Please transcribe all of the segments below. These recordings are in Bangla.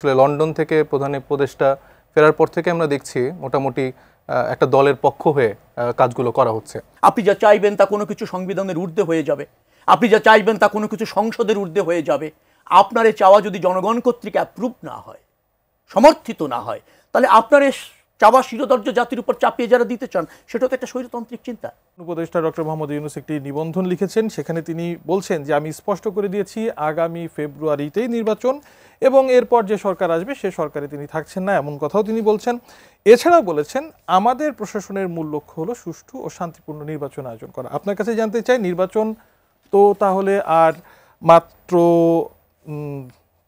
আসলে লন্ডন থেকে প্রধান উপদেষ্টা ফেরার পর থেকে আমরা দেখছি মোটামুটি একটা দলের পক্ষ হয়ে কাজগুলো করা হচ্ছে। আপনি যা চাইবেন তা কোনো কিছু সংবিধানের ঊর্ধ্বে হয়ে যাবে, আপনি যা চাইবেন তা কোনো কিছু সংসদের ঊর্ধ্বে হয়ে যাবে। আপনার এই চাওয়া যদি জনগণ কর্তৃক অ্যাপ্রুভ না হয়, সমর্থিত না হয়, তাহলে আপনার এই চাওয়া শিরোধার্য জাতির উপর চাপিয়ে যারা দিতে চান, সেটা তো একটা স্বৈরতান্ত্রিক চিন্তা। উপদেষ্টা ডক্টর মোহাম্মদ ইউনূস একটি নিবন্ধন লিখেছেন, সেখানে তিনি বলছেন যে আমি স্পষ্ট করে দিয়েছি আগামী ফেব্রুয়ারিতেই নির্বাচন এবং এরপর যে সরকার আসবে সে সরকারে তিনি থাকছেন না, এমন কথাও তিনি বলছেন। এছাড়াও বলেছেন আমাদের প্রশাসনের মূল লক্ষ্য হলো সুষ্ঠু ও শান্তিপূর্ণ নির্বাচন আয়োজন করা। আপনার কাছে জানতে চাই, নির্বাচন তো তাহলে আর মাত্র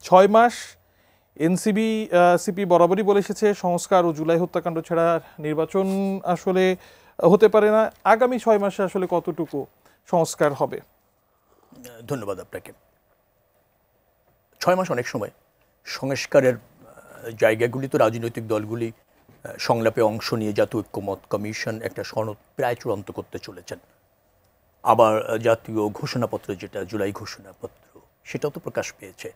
6 মাস। সিপি বরাবরই বলে এসেছে সংস্কার ও জুলাই হত্যাকাণ্ড ছাড়া নির্বাচন আসলে হতে পারে না। আগামী 6 মাসে আসলে কতটুকু সংস্কার হবে? ধন্যবাদ আপনাকে। 6 মাস অনেক সময়। সংস্কারের জায়গাগুলি তো রাজনৈতিক দলগুলি সংলাপে অংশ নিয়ে জাতীয় ঐক্যমত কমিশন একটা সনদ প্রায় চূড়ান্ত করতে চলেছেন। আবার জাতীয় ঘোষণাপত্র, যেটা জুলাই ঘোষণাপত্র, সেটাও তো প্রকাশ পেয়েছে।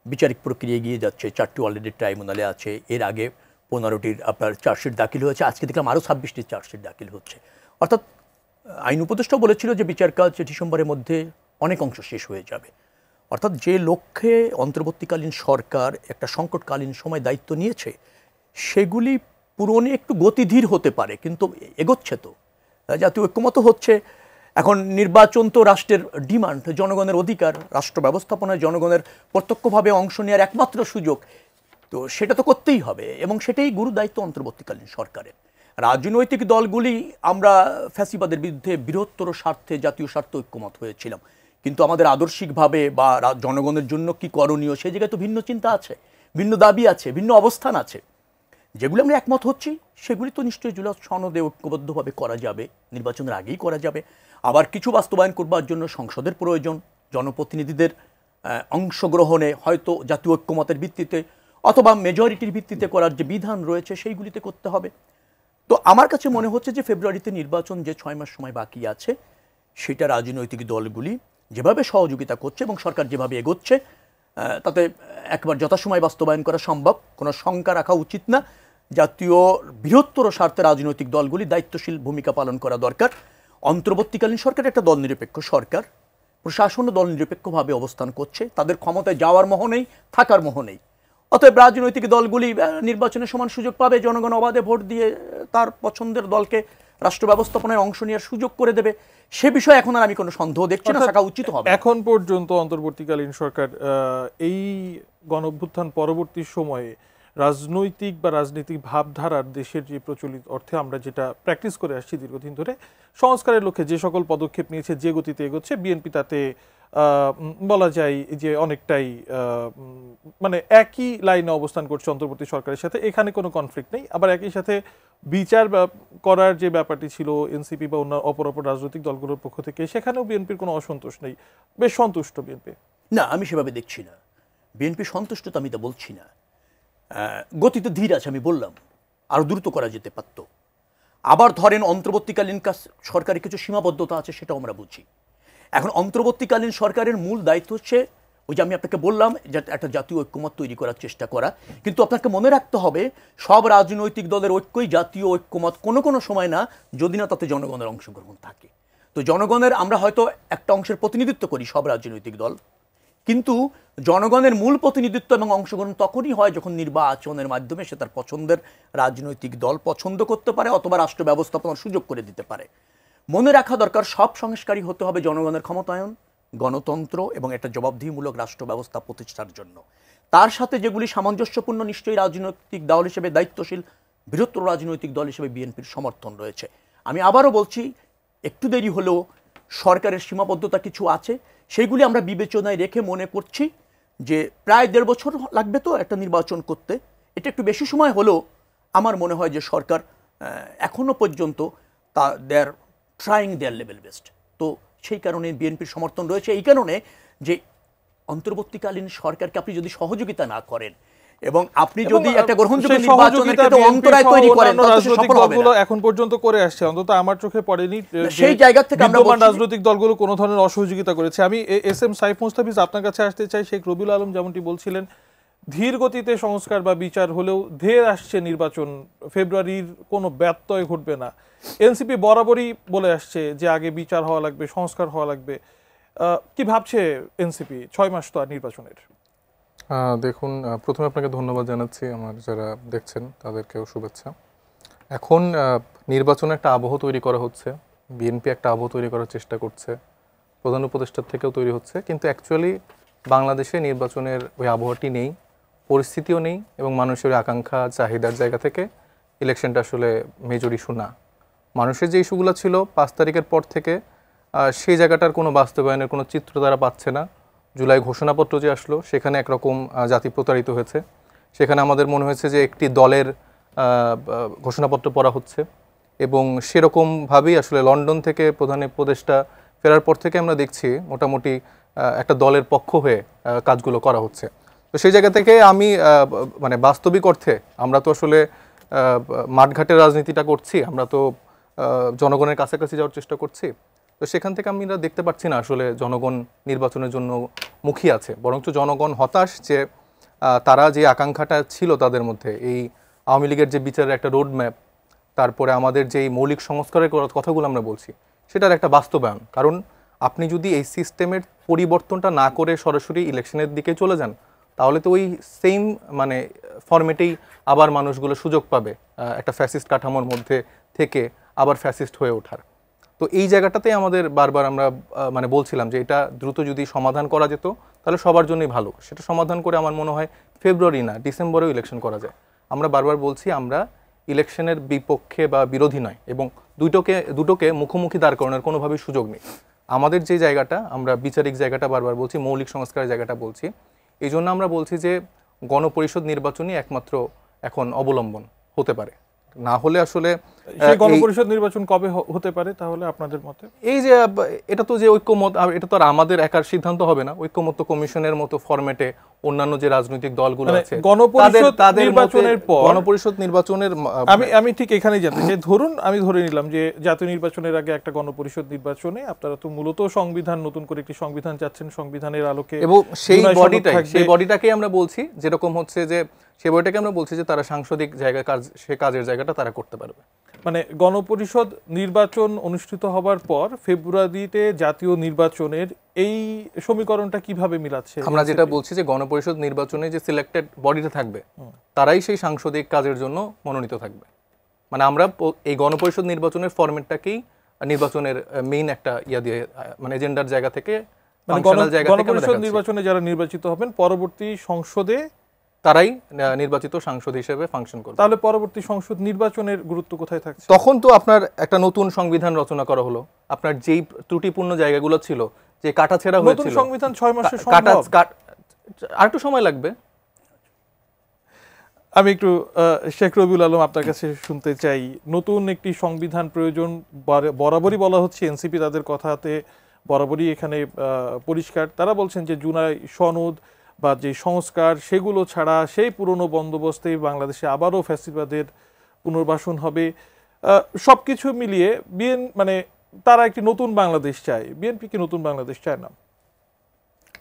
বিচারিক প্রক্রিয়া এগিয়ে যাচ্ছে, 4টি অলরেডি ট্রাইব্যুনালে আছে। এর আগে 15টির আপনার চার্জশিট দাখিল হয়েছে, আজকে দেখলাম আরও 26টির চার্জশিট দাখিল হচ্ছে। অর্থাৎ আইন উপদেষ্টাও বলেছিল যে বিচার কাজ ডিসেম্বরের মধ্যে অনেক অংশ শেষ হয়ে যাবে। অর্থাৎ যে লক্ষ্যে অন্তর্বর্তীকালীন সরকার একটা সংকটকালীন সময় দায়িত্ব নিয়েছে, সেগুলি পূরণে একটু গতিধীর হতে পারে, কিন্তু এগোচ্ছে তো, জাতীয় ঐক্যমত হচ্ছে। এখন নির্বাচন তো রাষ্ট্রের ডিমান্ড, জনগণের অধিকার, রাষ্ট্র ব্যবস্থাপনায় জনগণের প্রত্যক্ষভাবে অংশ নেওয়ার একমাত্র সুযোগ, তো সেটা তো করতেই হবে এবং সেটাই গুরু দায়িত্ব অন্তর্বর্তীকালীন সরকারের। রাজনৈতিক দলগুলি আমরা ফ্যাসিবাদের বিরুদ্ধে বৃহত্তর স্বার্থে, জাতীয় স্বার্থে ঐক্যমত হয়েছিলাম, কিন্তু আমাদের আদর্শিকভাবে বা জনগণের জন্য কি করণীয়, সেই জায়গায় তো ভিন্ন চিন্তা আছে, ভিন্ন দাবি আছে, ভিন্ন অবস্থান আছে। যেগুলো আমরা একমত হচ্ছি সেগুলি তো নিশ্চয়ই জুলাই সনদে ঐক্যবদ্ধভাবে করা যাবে, নির্বাচনের আগেই করা যাবে। আবার কিছু বাস্তবায়ন করবার জন্য সংসদের প্রয়োজন, জনপ্রতিনিধিদের অংশগ্রহণে হয়তো জাতীয় ঐক্যমতের ভিত্তিতে অথবা মেজরিটির ভিত্তিতে করার যে বিধান রয়েছে সেইগুলিতে করতে হবে। তো আমার কাছে মনে হচ্ছে যে ফেব্রুয়ারিতে নির্বাচন, যে 6 মাস সময় বাকি আছে, সেটা রাজনৈতিক দলগুলি যেভাবে সহযোগিতা করছে এবং সরকার যেভাবে এগোচ্ছে, তাতে একবার যথাসময় বাস্তবায়ন করা সম্ভব, কোনো শঙ্কা রাখা উচিত না। জাতীয় বৃহত্তর স্বার্থে রাজনৈতিক দলগুলি দায়িত্বশীল ভূমিকা পালন করা দরকার। অন্তর্বর্তীকালীন সরকার একটা দল নিরপেক্ষ সরকার, প্রশাসনও দল নিরপেক্ষভাবে অবস্থান করছে, তাদের ক্ষমতায় যাওয়ার মোহ নেই, থাকার মোহ নেই। অতএব রাজনৈতিক দলগুলি নির্বাচনের সমান সুযোগ পাবে, জনগণ অবাধে ভোট দিয়ে তার পছন্দের দলকে রাষ্ট্র ব্যবস্থাপনায় অংশ নেওয়ার সুযোগ করে দেবে। সে বিষয়ে এখন আর আমি কোনো সন্দেহ দেখছি না, থাকা উচিত হবে। এখন পর্যন্ত অন্তর্বর্তীকালীন সরকার এই গণঅভ্যুত্থান পরবর্তী সময়ে রাজনৈতিক বা রাজনৈতিক ভাবধারার দেশের যে প্রচলিত অর্থে আমরা যেটা প্র্যাকটিস করে আসছি দীর্ঘদিন ধরে, সংস্কারের লক্ষ্যে যে সকল পদক্ষেপ নিয়েছে, যে গতিতে এগোচ্ছে, বিএনপি তাতে বলা যায় যে অনেকটাই মানে একই লাইনে অবস্থান করছে অন্তর্বর্তী সরকারের সাথে। এখানে কোনো কনফ্লিক্ট নেই। আবার একই সাথে বিচার করার যে ব্যাপারটি ছিল এনসিপি বা অন্য অপর রাজনৈতিক দলগুলোর পক্ষ থেকে, সেখানেও বিএনপির কোনো অসন্তোষ নেই, বেশ সন্তুষ্ট বিএনপি। না, আমি সেভাবে দেখছি না। বিএনপি সন্তুষ্ট তো আমি তা বলছি না। গতিতে ধীর আছে, আমি বললাম আরও দ্রুত করা যেতে পারত। আবার ধরেন অন্তর্বর্তীকালীন সরকারের কিছু সীমাবদ্ধতা আছে, সেটাও আমরা বুঝি। এখন অন্তর্বর্তীকালীন সরকারের মূল দায়িত্ব হচ্ছে ওই যে আমি আপনাকে বললাম, যে একটা জাতীয় ঐক্যমত তৈরি করার চেষ্টা করা। কিন্তু আপনাকে মনে রাখতে হবে, সব রাজনৈতিক দলের ঐক্যই জাতীয় ঐক্যমত কোনো কোনো সময় না, যদি না তাতে জনগণের অংশগ্রহণ থাকে। তো জনগণের আমরা হয়তো একটা অংশের প্রতিনিধিত্ব করি সব রাজনৈতিক দল, কিন্তু জনগণের মূল প্রতিনিধিত্ব এবং অংশগ্রহণ তখনই হয় যখন নির্বাচনের মাধ্যমে সে তার পছন্দের রাজনৈতিক দল পছন্দ করতে পারে অথবা রাষ্ট্র ব্যবস্থাপনার সুযোগ করে দিতে পারে। মনে রাখা দরকার, সব সংস্কারই হতে হবে জনগণের ক্ষমতায়ন, গণতন্ত্র এবং একটা জবাবদিহিমূলক রাষ্ট্র ব্যবস্থা প্রতিষ্ঠার জন্য। তার সাথে যেগুলি সামঞ্জস্যপূর্ণ, নিশ্চয়ই রাজনৈতিক দল হিসেবে, দায়িত্বশীল বৃহত্তর রাজনৈতিক দল হিসেবে বিএনপির সমর্থন রয়েছে। আমি আবারও বলছি, একটু দেরি হলেও সরকারের সীমাবদ্ধতা কিছু আছে, সেইগুলি আমরা বিবেচনায় রেখে মনে করছি যে প্রায় 1.5 বছর লাগবে তো একটা নির্বাচন করতে। এটা একটু বেশি সময় হলেও আমার মনে হয় যে সরকার এখনো পর্যন্ত দেয়ার ট্রাইং দেয়ার লেভেল বেস্ট। তো সেই কারণে বিএনপির সমর্থন রয়েছে, এই কারণে যে অন্তর্বর্তীকালীন সরকারকে আপনি যদি সহযোগিতা না করেন এবং আপনি যদি একটা গ্রহণযোগ্য নির্বাচনের ক্ষেত্রে অন্তরায় তৈরি করেন, রাজনৈতিক দলগুলো এখন পর্যন্ত করে আসছে, অন্তত আমার চোখে পড়েনি সেই জায়গা থেকে আমরা রাজনৈতিক দলগুলো কোনো ধরনের অসহযোগিতা করেছে। আমি এস এম সাইফ মুস্তাফিজ আপনার কাছে আসতে চাই। শেখ রবিউল আলম যেমনটি বলছিলেন ধীর গতিতে সংস্কার বা বিচার হলেও ধেয়ে আসছে নির্বাচন, ফেব্রুয়ারির কোনো ব্যত্যয় ঘটবে না। এনসিপি বরাবরই বলে আসছে যে আগে বিচার হওয়া লাগবে, সংস্কার হওয়া লাগবে। কি ভাবছে এনসিপি 6 মাস তো আর নির্বাচনের? দেখুন, প্রথমে আপনাকে ধন্যবাদ জানাচ্ছি, আমার যারা দেখছেন তাদেরকেও শুভেচ্ছা। এখন নির্বাচনে একটা আবহ তৈরি করা হচ্ছে, বিএনপি একটা আবহ তৈরি করার চেষ্টা করছে, প্রধান উপদেষ্টার থেকেও তৈরি হচ্ছে, কিন্তু অ্যাকচুয়ালি বাংলাদেশে নির্বাচনের ওই আবহাওয়াটি নেই, পরিস্থিতিও নেই, এবং মানুষের আকাঙ্ক্ষা চাহিদার জায়গা থেকে ইলেকশনটা আসলে মেজর ইস্যু না। মানুষের যে ইস্যুগুলো ছিল 5 তারিখের পর থেকে সেই জায়গাটার কোনো বাস্তবায়নের কোনো চিত্র তারা পাচ্ছে না। জুলাই ঘোষণাপত্র যে আসলো সেখানে একরকম জাতি প্রতারিত হয়েছে, সেখানে আমাদের মনে হয়েছে যে একটি দলের ঘোষণাপত্র পড়া হচ্ছে, এবং সেরকমভাবেই আসলে লন্ডন থেকে প্রধান উপদেষ্টা ফেরার পর থেকে আমরা দেখছি মোটামুটি একটা দলের পক্ষ হয়ে কাজগুলো করা হচ্ছে। তো সেই জায়গা থেকে আমি মানে বাস্তবিক অর্থে আমরা তো আসলে মাঠঘাটের রাজনীতিটা করছি, আমরা তো জনগণের কাছাকাছি যাওয়ার চেষ্টা করছি। তো সেখান থেকে আমরা দেখতে পাচ্ছি না আসলে জনগণ নির্বাচনের জন্য মুখী আছে, বরঞ্চ জনগণ হতাশ যে তারা যে আকাঙ্ক্ষাটা ছিল তাদের মধ্যে, এই আওয়ামী লীগের যে বিচারের একটা রোড ম্যাপ, তারপরে আমাদের যেই মৌলিক সংস্কারের কথাগুলো আমরা বলছি সেটার একটা বাস্তবায়ন। কারণ আপনি যদি এই সিস্টেমের পরিবর্তনটা না করে সরাসরি ইলেকশনের দিকে চলে যান, তাহলে তো ওই সেম মানে ফরম্যাটেই আবার মানুষগুলো সুযোগ পাবে একটা ফ্যাসিস্ট কাঠামোর মধ্যে থেকে আবার ফ্যাসিস্ট হয়ে ওঠার। তো এই জায়গাটাতে আমাদের বারবার আমরা মানে বলছিলাম যে এটা দ্রুত যদি সমাধান করা যেত তাহলে সবার জন্যই ভালো। সেটা সমাধান করে আমার মনে হয় ফেব্রুয়ারি না, ডিসেম্বরেও ইলেকশন করা যায়। আমরা বারবার বলছি আমরা ইলেকশনের বিপক্ষে বা বিরোধী নয়, এবং দুটোকে মুখোমুখি দাঁড় করানোর কোনোভাবেই সুযোগ নেই। আমাদের যে জায়গাটা, আমরা বিচারিক জায়গাটা বারবার বলছি, মৌলিক সংস্কারের জায়গাটা বলছি, এই জন্য আমরা বলছি যে গণপরিষদ নির্বাচনই একমাত্র এখন অবলম্বন হতে পারে। না হলে আসলে সেই গণপরিষদ নির্বাচন কবে হতে পারে তাহলে আপনাদের মতে? এই যে এটা তো যে ঐক্যমত, এটা তো আর আমাদের একার সিদ্ধান্ত হবে না। ঐক্যমত্য কমিশনের মতো ফরম্যাটে অন্যান্য যে রাজনৈতিক দলগুলো আছে গণপরিষদ নির্বাচনের আমি ঠিক এখানেই জানতে চাই। ধরুন আমি ধরে নিলাম যে জাতীয় নির্বাচনের আগে একটা গণপরিষদ নির্বাচনে আপনারা তো মূলত সংবিধান, নতুন করে একটি সংবিধান চাচ্ছেন, সংবিধানের আলোকে, এবং সেই বডিটাকেই আমরা বলছি যেরকম হচ্ছে যে সেই বইটাকে আমরা বলছি যে তারা সাংসদিক জায়গায় সে কাজের জায়গাটা তারা করতে পারবে। মানে গণপরিষদ নির্বাচন অনুষ্ঠিত হবার পর ফেব্রুয়ারিতে জাতীয় নির্বাচনের এই সমীকরণটা কিভাবে মিলাচ্ছে? আমরা যেটা বলছি যে গণপরিষদ নির্বাচনে যে সিলেক্টেড বডিটা থাকবে তারাই সেই সাংসদিক কাজের জন্য মনোনীত থাকবে। মানে আমরা এই গণপরিষদ নির্বাচনের ফরম্যাটটাকেই নির্বাচনের মেইন একটা দিয়ে মানে এজেন্ডার জায়গা থেকে, গণপরিষদ নির্বাচনে যারা নির্বাচিত হবেন পরবর্তী সংসদে তারাই নির্বাচিত সাংসদ হিসেবে ফাংশন করবে। তাহলে পরবর্তী সংসদ নির্বাচনের গুরুত্ব কোথায় থাকছে? তখন তো আপনার একটা নতুন সংবিধান রচনা করা হলো, আপনার যেই ত্রুটিপূর্ণ জায়গাগুলো ছিল, যে কাটাছেঁড়া হয়েছিল, নতুন সংবিধান 6 মাসে সম্ভব? আর একটু সময় লাগবে। আমি একটু শেখ রবিউল আলম আপনার কাছে শুনতে চাই, নতুন একটি সংবিধান প্রয়োজন বরাবরই বলা হচ্ছে, এনসিপি তাদের কথাতে বরাবরই এখানে পরিষ্কার। তারা বলছেন যে জুলাই সনদ বা যে সংস্কার সেগুলো ছাড়া সেই পুরনো বন্দোবস্তে বাংলাদেশে আবারও ফ্যাসিবাদের পুনর্বাসন হবে। সবকিছু মিলিয়ে মানে তারা একটি নতুন বাংলাদেশ চায়। বিএনপি কি নতুন বাংলাদেশ চায় না?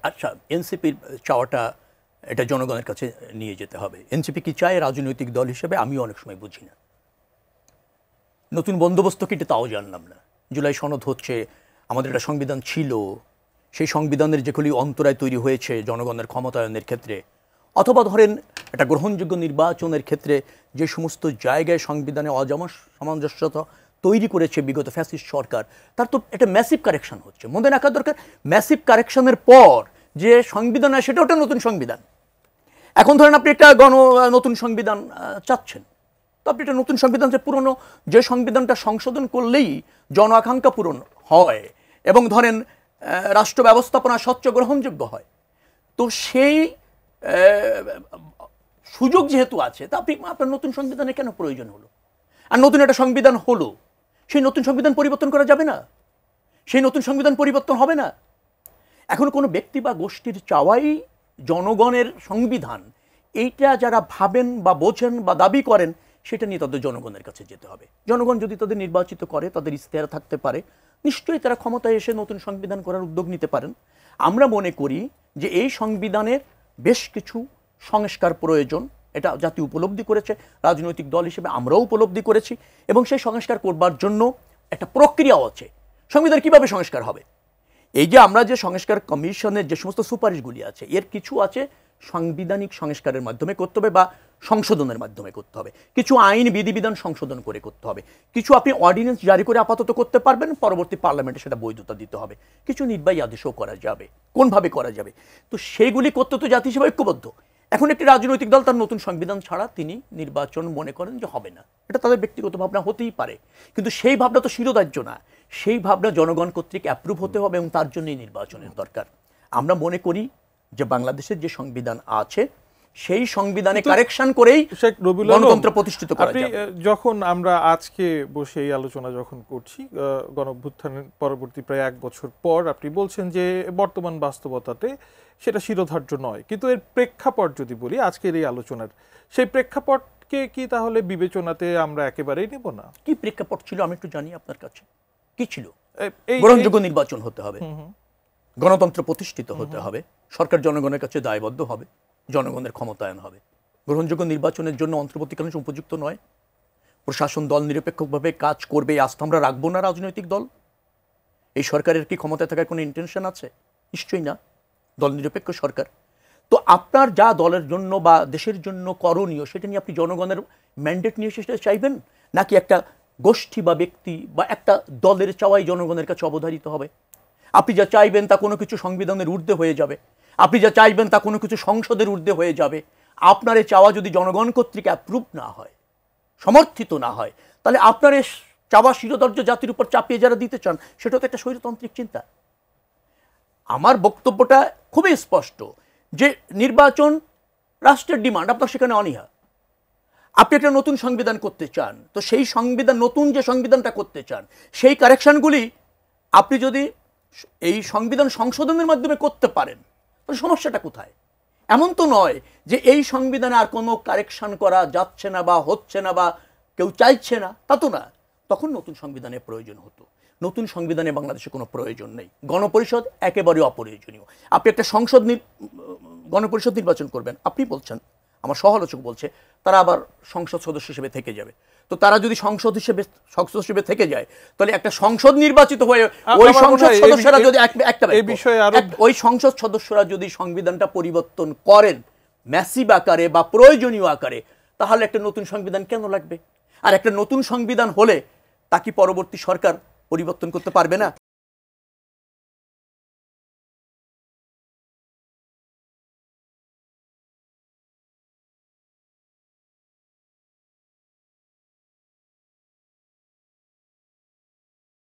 আচ্ছা, এনসিপির চাওয়াটা এটা জনগণের কাছে নিয়ে যেতে হবে। এনসিপি কি চায় রাজনৈতিক দল হিসেবে আমিও অনেক সময় বুঝি না। নতুন বন্দোবস্ত কিটা তাও জানলাম না। জুলাই সনদ হচ্ছে, আমাদের একটা সংবিধান ছিল, সেই সংবিধানের যেগুলি অন্তরায় তৈরি হয়েছে জনগণের ক্ষমতায়নের ক্ষেত্রে, অথবা ধরেন একটা গ্রহণযোগ্য নির্বাচনের ক্ষেত্রে যে সমস্ত জায়গায় সংবিধানে অসামঞ্জস্যতা তৈরি করেছে বিগত ফ্যাসিস্ট সরকার, তার তো একটা ম্যাসিভ কারেকশন হচ্ছে। মনে রাখা দরকার, ম্যাসিভ কারেকশনের পর যে সংবিধান হয় সেটা একটা নতুন সংবিধান। এখন ধরেন আপনি একটা নতুন সংবিধান চাচ্ছেন, তো আপনি একটা নতুন সংবিধান, যে পুরনো যে সংবিধানটা সংশোধন করলেই জন আকাঙ্ক্ষা পূরণ হয় এবং ধরেন রাষ্ট্র ব্যবস্থাপনা স্বচ্ছ গ্রহণযোগ্য হয়, তো সেই সুযোগ যেহেতু আছে, তা আপনার নতুন সংবিধানের কেন প্রয়োজন হলো? আর নতুন একটা সংবিধান হলো, সেই নতুন সংবিধান পরিবর্তন করা যাবে না, সেই নতুন সংবিধান পরিবর্তন হবে না। এখন কোনো ব্যক্তি বা গোষ্ঠীর চাওয়াই জনগণের সংবিধান, এইটা যারা ভাবেন বা বোঝেন বা দাবি করেন, সেটা নিয়ে তাদের জনগণের কাছে যেতে হবে। জনগণ যদি তাদের নির্বাচিত করে, তাদের ইশতেহার থাকতে পারে, নিশ্চয়ই তারা ক্ষমতায় এসে নতুন সংবিধান করার উদ্যোগ নিতে পারেন। আমরা মনে করি যে এই সংবিধানের বেশ কিছু সংস্কার প্রয়োজন, এটা জাতি উপলব্ধি করেছে, রাজনৈতিক দল হিসেবে আমরাও উপলব্ধি করেছি, এবং সেই সংস্কার করবার জন্য একটা প্রক্রিয়াও আছে। সংবিধান কিভাবে সংস্কার হবে? এই যে আমরা যে সংস্কার কমিশনের যে সমস্ত সুপারিশগুলি আছে, এর কিছু আছে সাংবিধানিক সংস্কারের মাধ্যমে করতে হবে বা সংশোধনের মাধ্যমে করতে হবে, কিছু আইন বিধিবিধান সংশোধন করে করতে হবে, কিছু আপনি অর্ডিন্যান্স জারি করে আপাতত করতে পারবেন, পরবর্তী পার্লামেন্টে সেটা বৈধতা দিতে হবে, কিছু নির্বাহী আদেশও করা যাবে। কোনভাবে করা যাবে? তো সেইগুলি করতে তো জাতি হিসেবে ঐক্যবদ্ধ। এখন একটি রাজনৈতিক দল তার নতুন সংবিধান ছাড়া তিনি নির্বাচন মনে করেন যে হবে না, এটা তাদের ব্যক্তিগত ভাবনা হতেই পারে, কিন্তু সেই ভাবনা তো শিরোধার্য না, সেই ভাবনা জনগণ কর্তৃক অ্যাপ্রুভ হতে হবে, এবং তার জন্যই নির্বাচনের দরকার। আমরা মনে করি যে বাংলাদেশের যে সংবিধান আছে সেই সংবিধানে কারেকশন করেই শেখ রবিউল আলম, গণতন্ত্র প্রতিষ্ঠিত করা আপনি যাবে। যখন আমরা আজকে বসে এই আলোচনা যখন করছি, গণঅভ্যুত্থানের পরবর্তী প্রায় 1 বছর পর, আপনি বলছেন যে বর্তমান বাস্তবতাতে সেটা শিরোধার্য নয়, কিন্তু এর প্রেক্ষাপট যদি বলি আজকের এই আলোচনার, সেই প্রেক্ষাপটকে কি তাহলে বিবেচনাতে আমরা একেবারেই নেব না? কি প্রেক্ষাপট ছিল আমি একটু জানি আপনার কাছে, কি ছিল? এই গ্রহণযোগ্য নির্বাচন হতে হবে, গণতন্ত্র প্রতিষ্ঠিত হতে হবে, সরকার জনগণের কাছে দায়বদ্ধ হবে, জনগণের ক্ষমতায়ন হবে। গ্রহণযোগ্য নির্বাচনের জন্য অন্তর্বর্তীকালীন উপযুক্ত নয়, প্রশাসন দল নিরপেক্ষভাবে কাজ করবে, এই আস্থা আমরা রাখবো না রাজনৈতিক দল? এই সরকারের কি ক্ষমতায় থাকার কোনো ইন্টেনশন আছে? নিশ্চয়ই না, দল নিরপেক্ষ সরকার। তো আপনার যা দলের জন্য বা দেশের জন্য করণীয় সেটা নিয়ে আপনি জনগণের ম্যান্ডেট নিয়ে সেটা চাইবেন, নাকি একটা গোষ্ঠী বা ব্যক্তি বা একটা দলের চাওয়াই জনগণের কাছে অবধারিত হবে? আপনি যা চাইবেন তা কোনো কিছু সংবিধানের ঊর্ধ্বে হয়ে যাবে, আপনি যা চাইবেন তা কোনো কিছু সংসদের ঊর্ধ্বে হয়ে যাবে। আপনার এই চাওয়া যদি জনগণ কর্তৃক অ্যাপ্রুভ না হয়, সমর্থিত না হয়, তাহলে আপনার এই চাওয়া শিরোধার্য জাতির উপর চাপিয়ে যারা দিতে চান, সেটা তো একটা স্বৈরতান্ত্রিক চিন্তা। আমার বক্তব্যটা খুবই স্পষ্ট যে নির্বাচন রাষ্ট্রের ডিমান্ড, আপনার সেখানে অনীহা। আপনি একটা নতুন সংবিধান করতে চান, তো সেই সংবিধান, নতুন যে সংবিধানটা করতে চান, সেই কারেকশনগুলি আপনি যদি এই সংবিধান সংশোধনের মাধ্যমে করতে পারেন, তাহলে সমস্যাটা কোথায়? এমন তো নয় যে এই সংবিধানে আর কোনো কারেকশন করা যাচ্ছে না বা হচ্ছে না বা কেউ চাইছে না, তা তো না। তখন নতুন সংবিধানের প্রয়োজন হতো। নতুন সংবিধানে বাংলাদেশে কোনো প্রয়োজন নেই, গণপরিষদ একেবারে অপ্রয়োজনীয়। আপনি একটা গণপরিষদ নির্বাচন করবেন, আপনি বলছেন, আমার সহালোচক বলছে তারা আবার সংসদ সদস্য হিসেবে থেকে যাবে। তো তারা যদি সংসদ হিসেবে থেকে যায়, তাহলে একটা সংসদ নির্বাচিত হয়ে ওই সংসদ সদস্যরা যদি ওই সংসদ সদস্যরা যদি সংবিধানটা পরিবর্তন করেন ম্যাসিভ আকারে বা প্রয়োজনীয় আকারে, তাহলে একটা নতুন সংবিধান কেন লাগবে? আর একটা নতুন সংবিধান হলে তা কি পরবর্তী সরকার পরিবর্তন করতে পারবে না?